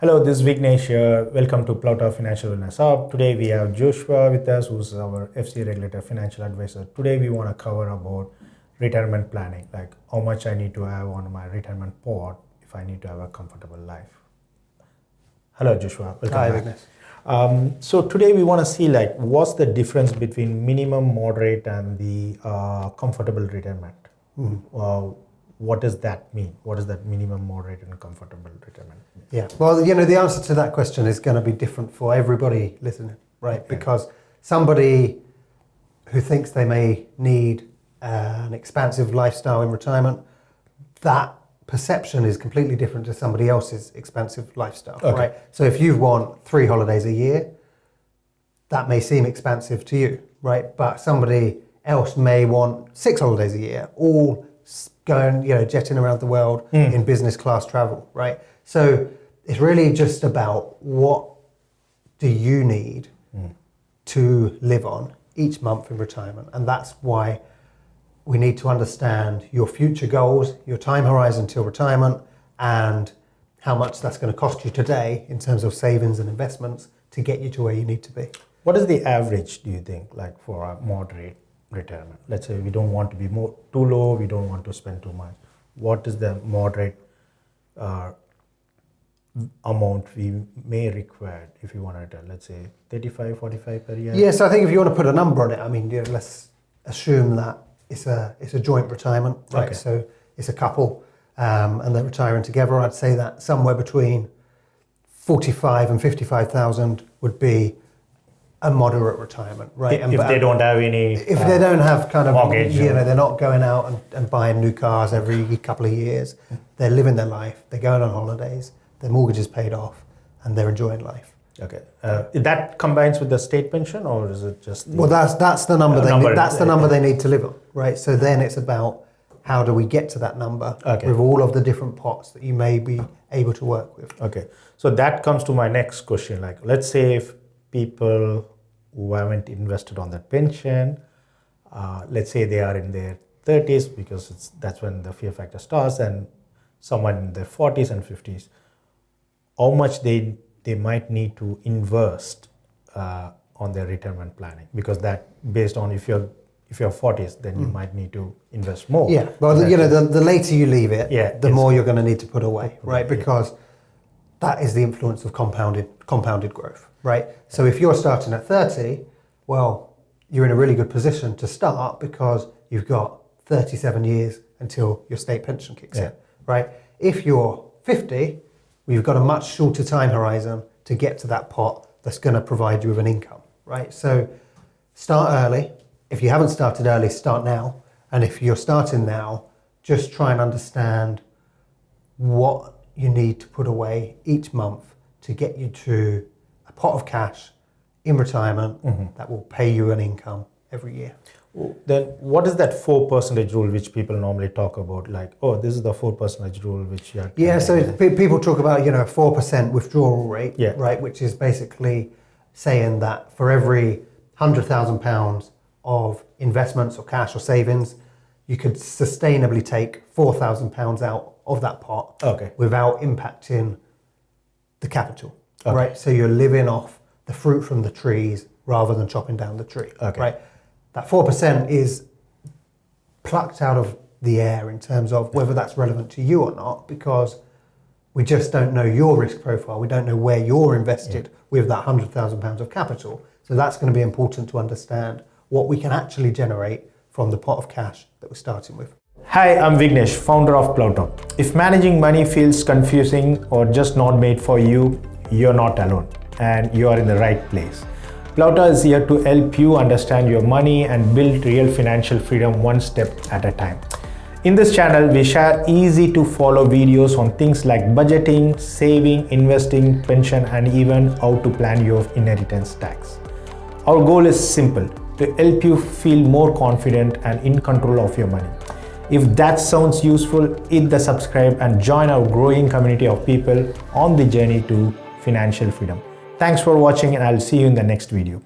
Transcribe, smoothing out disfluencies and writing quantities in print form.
Hello, this is Vignesh here. Welcome to Plouta Financial Wellness Hub. Today we have Joshua with us, who's our FCA-regulated financial advisor. Today we want to cover about retirement planning, like how much I need to have on my retirement pot if I need to have a comfortable life. Hello, Joshua. Welcome Hi, back. Vignesh. So today we want to see like what's the difference between minimum, moderate, and the comfortable retirement. What does that mean? What is that minimum, moderate, and comfortable retirement mean? Yeah, well, the answer to that question is going to be different for everybody listening, right? Okay. Because somebody who thinks they may need an expansive lifestyle in retirement, that perception is completely different to somebody else's expansive lifestyle, right? So if you want 3 holidays a year, that may seem expansive to you, right? But somebody else may want 6 holidays a year, all going, jetting around the world in business class travel, right? So it's really just about what do you need to live on each month in retirement. And that's why we need to understand your future goals, your time horizon till retirement, and how much that's going to cost you today in terms of savings and investments to get you to where you need to be. What is the average, do you think, like for a moderate retirement? Let's say we don't want to be too low, we don't want to spend too much. What is the moderate amount we may require if you want to retire? Let's say 35, 45 per year? Yeah, so I think if you want to put a number on it, I mean, let's assume that it's a joint retirement, right? Okay. So it's a couple and they're retiring together. I'd say that somewhere between 45 and 55,000 would be a moderate retirement, right? If they don't have any... If they don't have kind of, mortgage, they're not going out and buying new cars every couple of years. They're living their life, they're going on holidays, their mortgage is paid off, and they're enjoying life. Okay. That combines with the state pension, or is it just... Well, that's the number the number they need to live on, right? So then it's about how do we get to that number with all of the different pots that you may be able to work with. Okay. So that comes to my next question. Like, let's say if people who haven't invested on that pension, let's say they are in their 30s, because that's when the fear factor starts, and someone in their 40s and 50s, how much they might need to invest on their retirement planning, because that based on if you're 40s, then you might need to invest more. Yeah, well, the later you leave it, the more you're going to need to put away, right? Because that is the influence of compounded growth, right? So if you're starting at 30, well, you're in a really good position to start because you've got 37 years until your state pension kicks in, right? If you're 50, well, you've got a much shorter time horizon to get to that pot that's going to provide you with an income, right? So start early. If you haven't started early, start now. And if you're starting now, just try and understand what you need to put away each month to get you to a pot of cash in retirement that will pay you an income every year. Then what is that 4% rule which people normally talk about? Like, oh, this is the 4% rule which you have. Yeah, so people talk about, 4% withdrawal rate, right? Which is basically saying that for every £100,000 of investments or cash or savings, you could sustainably take £4,000 out of that pot without impacting the capital, right? So you're living off the fruit from the trees rather than chopping down the tree, right? That 4% is plucked out of the air in terms of whether that's relevant to you or not, because we just don't know your risk profile. We don't know where you're invested with that £100,000 of capital. So that's going to be important to understand what we can actually generate from the pot of cash that we're starting with. Hi, I'm Vignesh, founder of Plouta. If managing money feels confusing or just not made for you, you're not alone and you are in the right place. Plouta is here to help you understand your money and build real financial freedom one step at a time. In this channel, we share easy to follow videos on things like budgeting, saving, investing, pension, and even how to plan your inheritance tax. Our goal is simple: to help you feel more confident and in control of your money. If that sounds useful, hit the subscribe and join our growing community of people on the journey to financial freedom. Thanks for watching, and I'll see you in the next video.